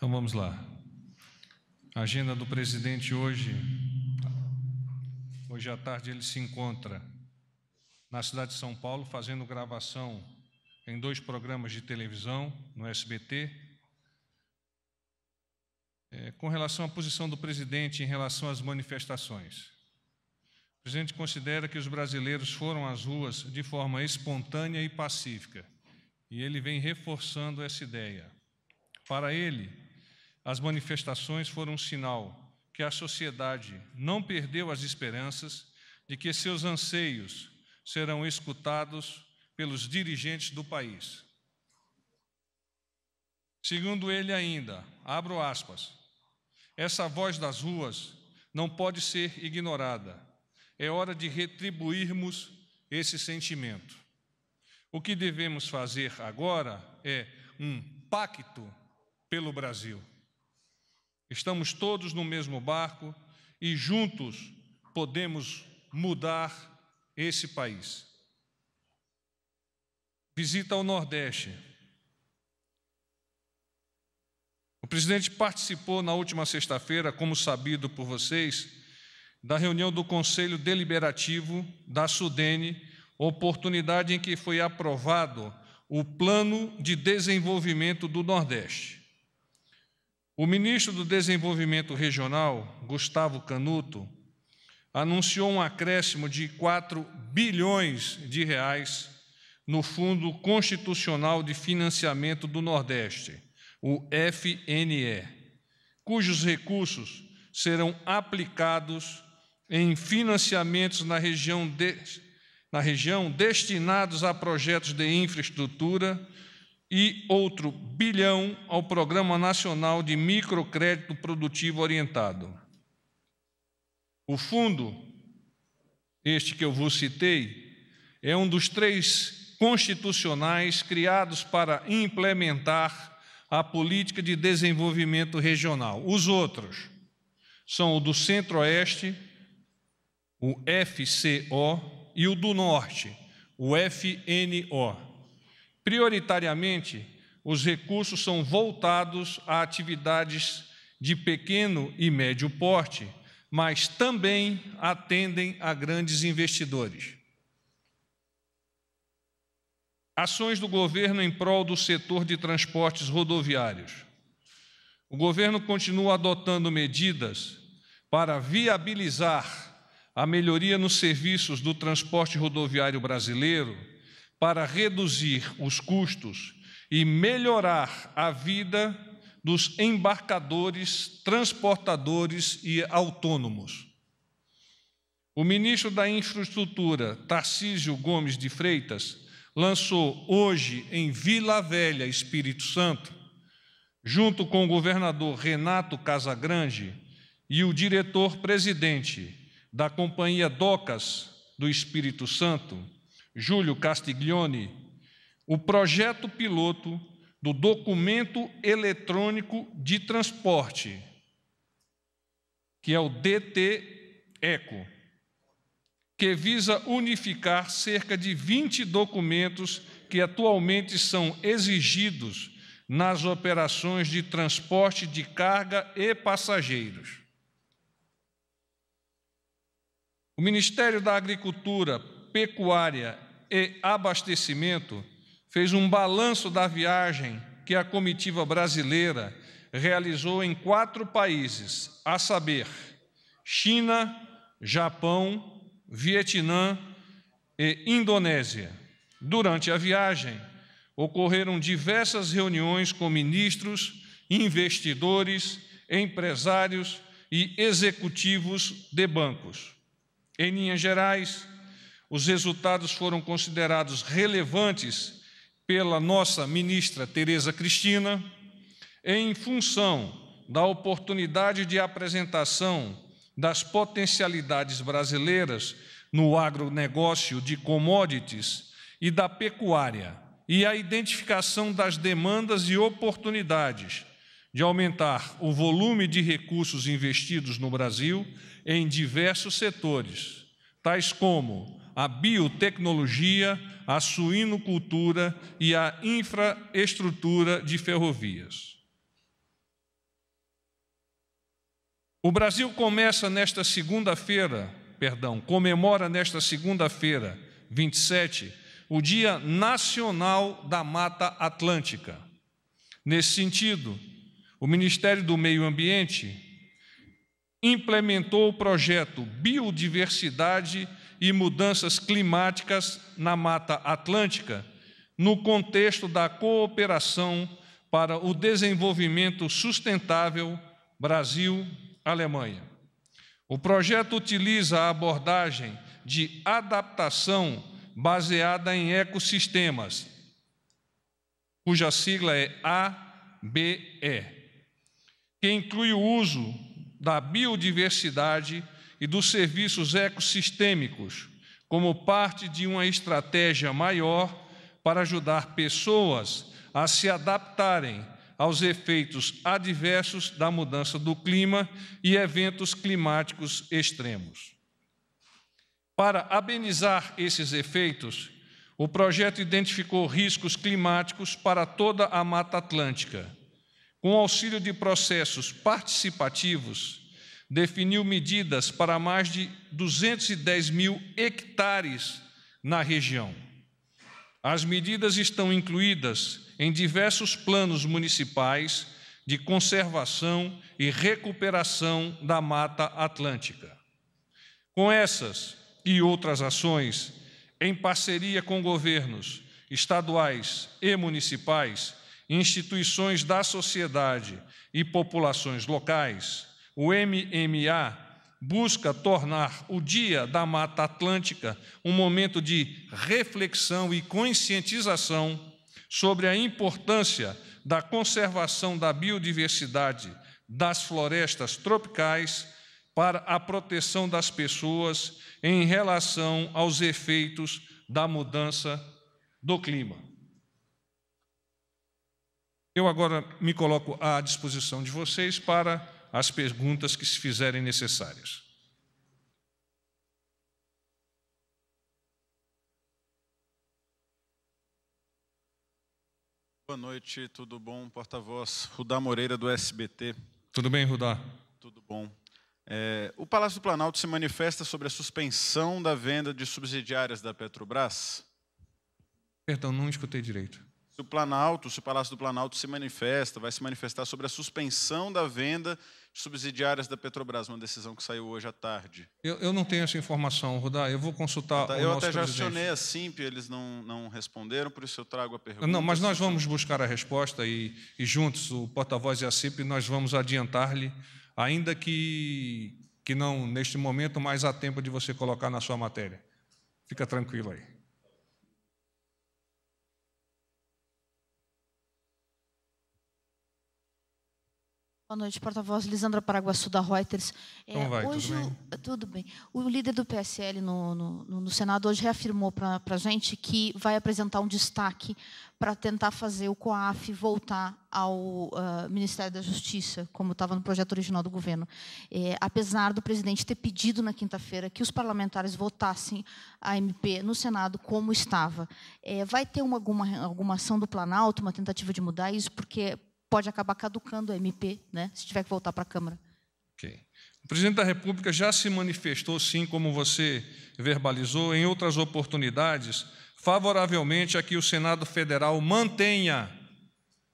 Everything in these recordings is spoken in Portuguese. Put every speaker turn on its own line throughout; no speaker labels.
Então vamos lá. A agenda do presidente hoje à tarde ele se encontra na cidade de São Paulo fazendo gravação em 2 programas de televisão no SBT. Com relação à posição do presidente em relação às manifestações. O presidente considera que os brasileiros foram às ruas de forma espontânea e pacífica, e ele vem reforçando essa ideia. Para ele, as manifestações foram um sinal que a sociedade não perdeu as esperanças de que seus anseios serão escutados pelos dirigentes do país. Segundo ele ainda, abro aspas, essa voz das ruas não pode ser ignorada. É hora de retribuirmos esse sentimento. O que devemos fazer agora é um pacto pelo Brasil. Estamos todos no mesmo barco e juntos podemos mudar esse país. Visita ao Nordeste. O presidente participou na última sexta-feira, como sabido por vocês, da reunião do Conselho Deliberativo da SUDENE, oportunidade em que foi aprovado o Plano de Desenvolvimento do Nordeste. O ministro do Desenvolvimento Regional, Gustavo Canuto, anunciou um acréscimo de 4 bilhões de reais no Fundo Constitucional de Financiamento do Nordeste, o FNE, cujos recursos serão aplicados em financiamentos na região destinados a projetos de infraestrutura e outro bilhão ao Programa Nacional de Microcrédito Produtivo Orientado. O fundo, este que eu vos citei, é um dos 3 constitucionais criados para implementar a política de desenvolvimento regional. Os outros são o do Centro-Oeste, o FCO, e o do Norte, o FNO. Prioritariamente, os recursos são voltados a atividades de pequeno e médio porte, mas também atendem a grandes investidores. Ações do governo em prol do setor de transportes rodoviários. O governo continua adotando medidas para viabilizar a melhoria nos serviços do transporte rodoviário brasileiro, para reduzir os custos e melhorar a vida dos embarcadores, transportadores e autônomos. O ministro da Infraestrutura, Tarcísio Gomes de Freitas, lançou hoje em Vila Velha, Espírito Santo, junto com o governador Renato Casagrande e o diretor-presidente da Companhia Docas do Espírito Santo, Júlio Castiglione, o projeto piloto do Documento Eletrônico de Transporte, que é o DT-ECO, que visa unificar cerca de 20 documentos que atualmente são exigidos nas operações de transporte de carga e passageiros. O Ministério da Agricultura, Pecuária e Abastecimento fez um balanço da viagem que a comitiva brasileira realizou em 4 países, a saber, China, Japão, Vietnã e Indonésia. Durante a viagem, ocorreram diversas reuniões com ministros, investidores, empresários e executivos de bancos. Em linhas gerais, os resultados foram considerados relevantes pela nossa ministra Tereza Cristina, em função da oportunidade de apresentação das potencialidades brasileiras no agronegócio de commodities e da pecuária, e a identificação das demandas e oportunidades de aumentar o volume de recursos investidos no Brasil em diversos setores, tais como a biotecnologia, a suinocultura e a infraestrutura de ferrovias. O Brasil comemora nesta segunda-feira, 27, o Dia Nacional da Mata Atlântica. Nesse sentido, o Ministério do Meio Ambiente implementou o projeto Biodiversidade e Mudanças Climáticas na Mata Atlântica, no contexto da cooperação para o desenvolvimento sustentável Brasil-Alemanha. O projeto utiliza a abordagem de adaptação baseada em ecossistemas, cuja sigla é ABE, que inclui o uso da biodiversidade e dos serviços ecossistêmicos como parte de uma estratégia maior para ajudar pessoas a se adaptarem aos efeitos adversos da mudança do clima e eventos climáticos extremos. Para amenizar esses efeitos, o projeto identificou riscos climáticos para toda a Mata Atlântica. Com o auxílio de processos participativos, definiu medidas para mais de 210 mil hectares na região. As medidas estão incluídas em diversos planos municipais de conservação e recuperação da Mata Atlântica. Com essas e outras ações, em parceria com governos estaduais e municipais, instituições da sociedade e populações locais, o MMA busca tornar o Dia da Mata Atlântica um momento de reflexão e conscientização sobre a importância da conservação da biodiversidade das florestas tropicais para a proteção das pessoas em relação aos efeitos da mudança do clima. Eu agora me coloco à disposição de vocês para as perguntas que se fizerem necessárias.
Boa noite, tudo bom? Porta-voz Rudá Moreira, do SBT.
Tudo bem, Rudá?
Tudo bom. O Palácio do Planalto se manifesta sobre a suspensão da venda de subsidiárias da Petrobras?
Perdão, não escutei direito.
Se o Palácio do Planalto vai se manifestar sobre a suspensão da venda de subsidiárias da Petrobras, uma decisão que saiu hoje à tarde.
Eu não tenho essa informação, Rudá, eu vou consultar o nosso presidente.
Eu até já acionei a SIMP, eles não responderam, por isso eu trago a pergunta.
Não, mas nós vamos buscar a resposta e juntos, o porta-voz e a SIMP, nós vamos adiantar-lhe, ainda que não neste momento, mas há tempo de você colocar na sua matéria. Fica tranquilo aí.
Boa noite, porta-voz Lisandra Paraguaçu, da Reuters.
Como vai,
hoje,
tudo bem?
Tudo bem. O líder do PSL no Senado hoje reafirmou para a gente que vai apresentar um destaque para tentar fazer o COAF voltar ao Ministério da Justiça, como estava no projeto original do governo. Apesar do presidente ter pedido na quinta-feira que os parlamentares votassem a MP no Senado como estava. Vai ter alguma ação do Planalto, uma tentativa de mudar isso, porque pode acabar caducando a MP, né, se tiver que voltar para a Câmara.
Okay. O presidente da República já se manifestou, sim, como você verbalizou, em outras oportunidades, favoravelmente a que o Senado Federal mantenha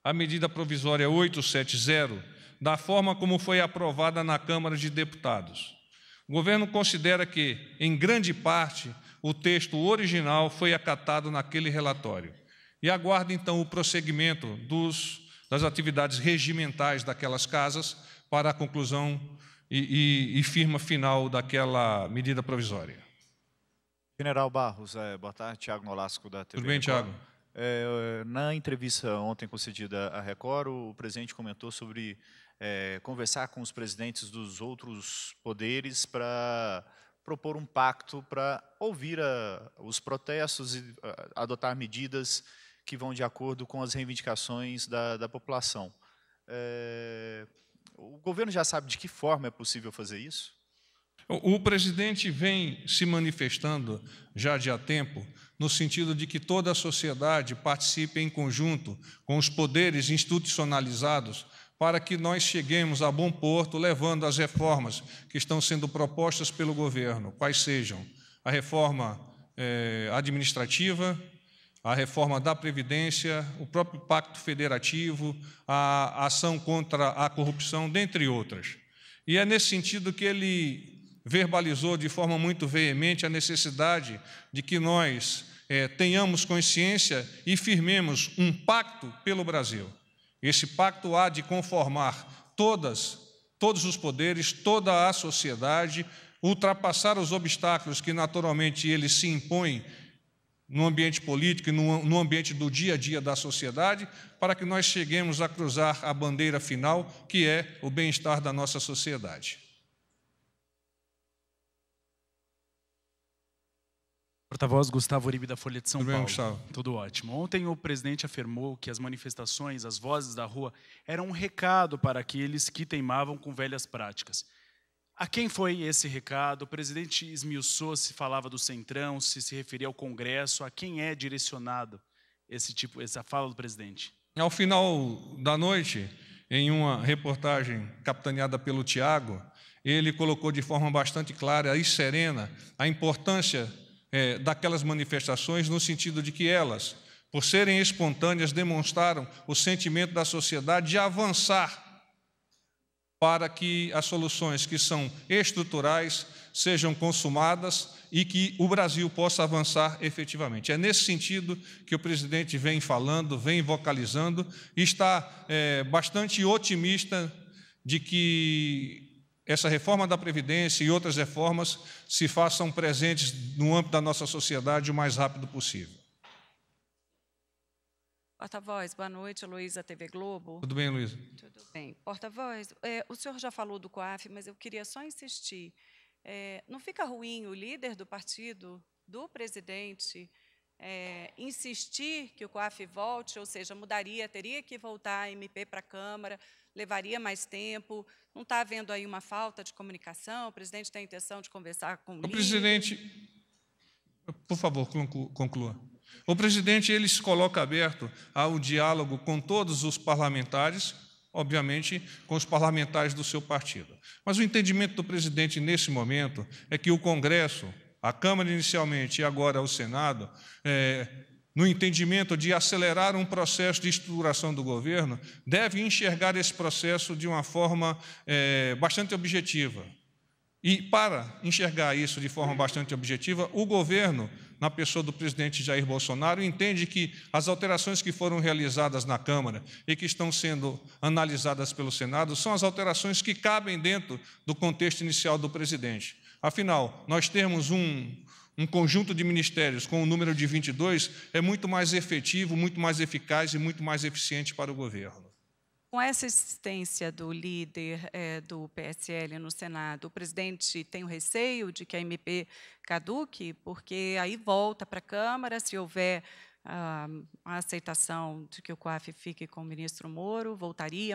a medida provisória 870, da forma como foi aprovada na Câmara de Deputados. O governo considera que, em grande parte, o texto original foi acatado naquele relatório e aguarda, então, o prosseguimento das atividades regimentais daquelas casas para a conclusão e firma final daquela medida provisória.
General Barros, boa tarde, Tiago Nolasco, da TV
Tudo bem,
Record.
Tiago?
Na entrevista ontem concedida à Record, o presidente comentou sobre conversar com os presidentes dos outros poderes para propor um pacto para ouvir os protestos e adotar medidas que vão de acordo com as reivindicações da população. O governo já sabe de que forma é possível fazer isso?
O presidente vem se manifestando já de há tempo, no sentido de que toda a sociedade participe em conjunto com os poderes institucionalizados para que nós cheguemos a bom porto, levando as reformas que estão sendo propostas pelo governo, quais sejam a reforma administrativa, a reforma da Previdência, o próprio Pacto Federativo, a ação contra a corrupção, dentre outras. E é nesse sentido que ele verbalizou de forma muito veemente a necessidade de que nós tenhamos consciência e firmemos um pacto pelo Brasil. Esse pacto há de conformar todos os poderes, toda a sociedade, ultrapassar os obstáculos que naturalmente eles se impõem no ambiente político e no ambiente do dia a dia da sociedade, para que nós cheguemos a cruzar a bandeira final, que é o bem-estar da nossa sociedade.
Porta-voz Gustavo Uribe, da Folha de São
Tudo bem,
Paulo.
Gustavo?
Tudo ótimo. Ontem o presidente afirmou que as manifestações, as vozes da rua, eram um recado para aqueles que teimavam com velhas práticas. A quem foi esse recado? O presidente esmiuçou se falava do Centrão, se referia ao Congresso. A quem é direcionado essa fala do presidente?
Ao final da noite, em uma reportagem capitaneada pelo Tiago, ele colocou de forma bastante clara e serena a importância daquelas manifestações, no sentido de que elas, por serem espontâneas, demonstraram o sentimento da sociedade de avançar para que as soluções que são estruturais sejam consumadas e que o Brasil possa avançar efetivamente. É nesse sentido que o presidente vem falando, vem vocalizando, e está bastante otimista de que essa reforma da Previdência e outras reformas se façam presentes no âmbito da nossa sociedade o mais rápido possível.
Porta-voz, boa noite, Luísa, TV Globo.
Tudo bem, Luísa?
Tudo bem. Porta-voz, o senhor já falou do COAF, mas eu queria só insistir. Não fica ruim o líder do partido, do presidente, insistir que o COAF volte, ou seja, teria que voltar a MP para a Câmara, levaria mais tempo, não está havendo aí uma falta de comunicação, o presidente tem a intenção de conversar com o líder?
O presidente, por favor, conclua. O presidente ele se coloca aberto ao diálogo com todos os parlamentares, obviamente com os parlamentares do seu partido. Mas o entendimento do presidente nesse momento é que o Congresso, a Câmara inicialmente e agora o Senado, no entendimento de acelerar um processo de estruturação do governo, deve enxergar esse processo de uma forma bastante objetiva. E, para enxergar isso de forma bastante objetiva, o governo, na pessoa do presidente Jair Bolsonaro, entende que as alterações que foram realizadas na Câmara e que estão sendo analisadas pelo Senado são as alterações que cabem dentro do contexto inicial do presidente. Afinal, nós temos um conjunto de ministérios com o número de 22 é muito mais efetivo, muito mais eficaz e muito mais eficiente para o governo.
Com essa insistência do líder do PSL no Senado, o presidente tem o receio de que a MP caduque, porque aí volta para a Câmara, se houver a aceitação de que o COAF fique com o ministro Moro,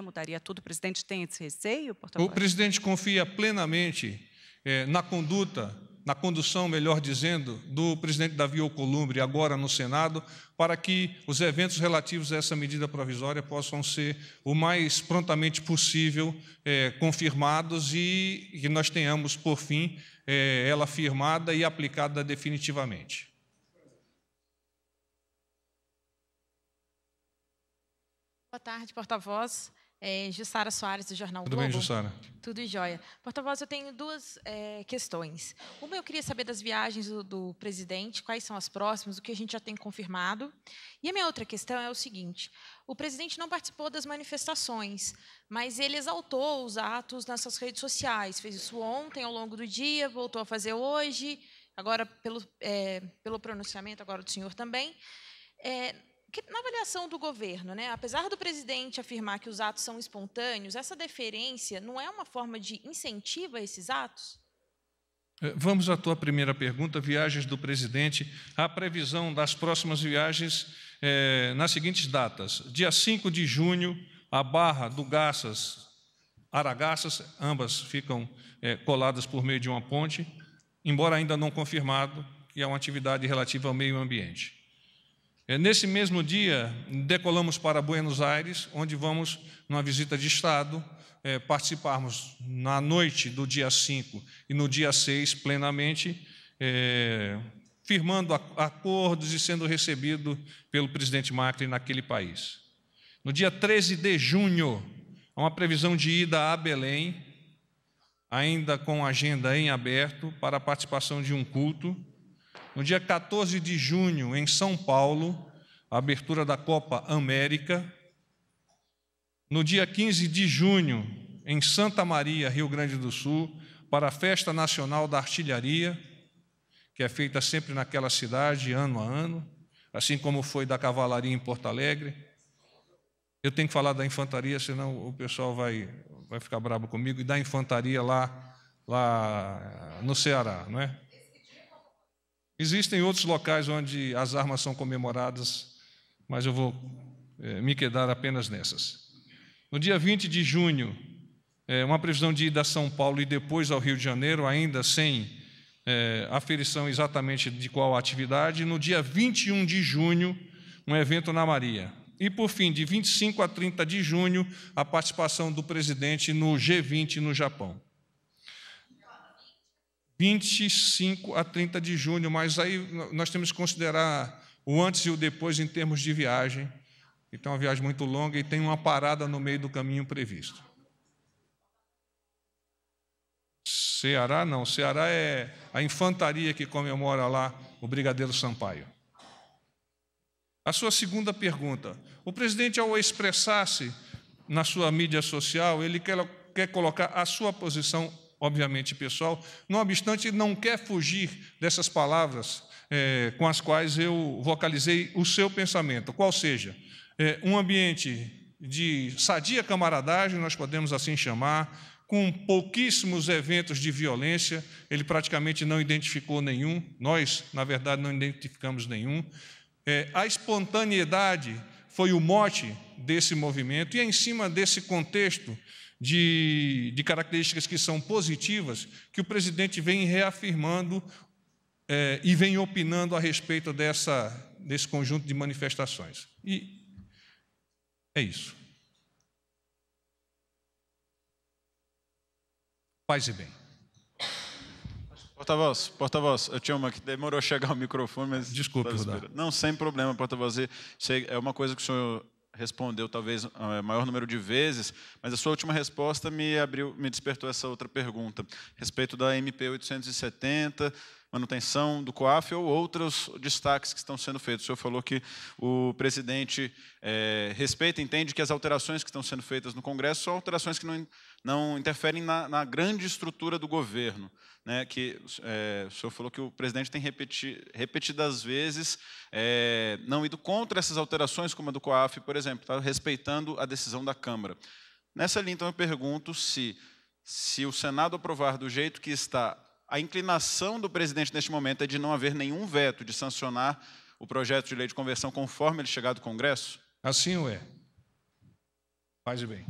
mudaria tudo. O presidente tem esse receio?
O presidente confia plenamente na condução, melhor dizendo, do presidente Davi Alcolumbre, agora no Senado, para que os eventos relativos a essa medida provisória possam ser o mais prontamente possível confirmados e que nós tenhamos, por fim, ela firmada e aplicada definitivamente.
Boa tarde, porta-voz. Jussara Soares, do Jornal
Tudo
Globo.
bem, Jussara?
Tudo jóia. Porta-voz, eu tenho duas questões. Uma, eu queria saber das viagens do presidente, quais são as próximas, o que a gente já tem confirmado. E a minha outra questão é o seguinte: o presidente não participou das manifestações, mas ele exaltou os atos nas suas redes sociais. Fez isso ontem, ao longo do dia, voltou a fazer hoje, agora pelo pronunciamento agora do senhor também. Na avaliação do governo, apesar do presidente afirmar que os atos são espontâneos, essa deferência não é uma forma de incentivo a esses atos?
Vamos à tua primeira pergunta, viagens do presidente. A previsão das próximas viagens nas seguintes datas. Dia 5 de junho, a Barra do Garças, Aragarças, ambas ficam coladas por meio de uma ponte, embora ainda não confirmado, e é uma atividade relativa ao meio ambiente. Nesse mesmo dia, decolamos para Buenos Aires, onde vamos, numa visita de Estado, participarmos na noite do dia 5 e no dia 6, plenamente, firmando acordos e sendo recebido pelo presidente Macri naquele país. No dia 13 de junho, há uma previsão de ida a Belém, ainda com agenda em aberto, para a participação de um culto. No dia 14 de junho, em São Paulo, a abertura da Copa América. No dia 15 de junho, em Santa Maria, Rio Grande do Sul, para a Festa Nacional da Artilharia, que é feita sempre naquela cidade, ano a ano, assim como foi da Cavalaria em Porto Alegre. Eu tenho que falar da infantaria, senão o pessoal vai ficar bravo comigo, e da infantaria lá no Ceará, não é? Existem outros locais onde as armas são comemoradas, mas eu vou me quedar apenas nessas. No dia 20 de junho, uma previsão de ida a São Paulo e depois ao Rio de Janeiro, ainda sem aferição exatamente de qual atividade. No dia 21 de junho, um evento na Maria. E, por fim, de 25 a 30 de junho, a participação do presidente no G20 no Japão. 25 a 30 de junho, mas aí nós temos que considerar o antes e o depois em termos de viagem. Então, é uma viagem muito longa e tem uma parada no meio do caminho previsto. Ceará, não. Ceará é a infantaria que comemora lá o Brigadeiro Sampaio. A sua segunda pergunta. O presidente, ao expressar-se na sua mídia social, ele quer colocar a sua posição, obviamente, pessoal, não obstante, ele não quer fugir dessas palavras com as quais eu vocalizei o seu pensamento, qual seja, um ambiente de sadia camaradagem, nós podemos assim chamar, com pouquíssimos eventos de violência, ele praticamente não identificou nenhum, nós, na verdade, não identificamos nenhum. A espontaneidade foi o mote desse movimento, e é em cima desse contexto de características que são positivas que o presidente vem reafirmando e vem opinando a respeito desse conjunto de manifestações. E é isso. Paz e bem.
Porta-voz, eu tinha uma que demorou a chegar ao microfone, mas...
Desculpe, Rodar.
Não, sem problema, porta-voz. É uma coisa que o senhor respondeu, talvez, o maior número de vezes, mas a sua última resposta me despertou essa outra pergunta, a respeito da MP 870, manutenção do COAF ou outros destaques que estão sendo feitos. O senhor falou que o presidente respeita, entende que as alterações que estão sendo feitas no Congresso são alterações que não interferem na grande estrutura do governo, né? Que o senhor falou que o presidente tem repetidas vezes não ido contra essas alterações, como a do COAF, por exemplo, está respeitando a decisão da Câmara. Nessa linha, então, eu pergunto se o Senado aprovar do jeito que está, a inclinação do presidente neste momento é de não haver nenhum veto, de sancionar o projeto de lei de conversão conforme ele chegar do Congresso?
Assim o é. Paz e bem.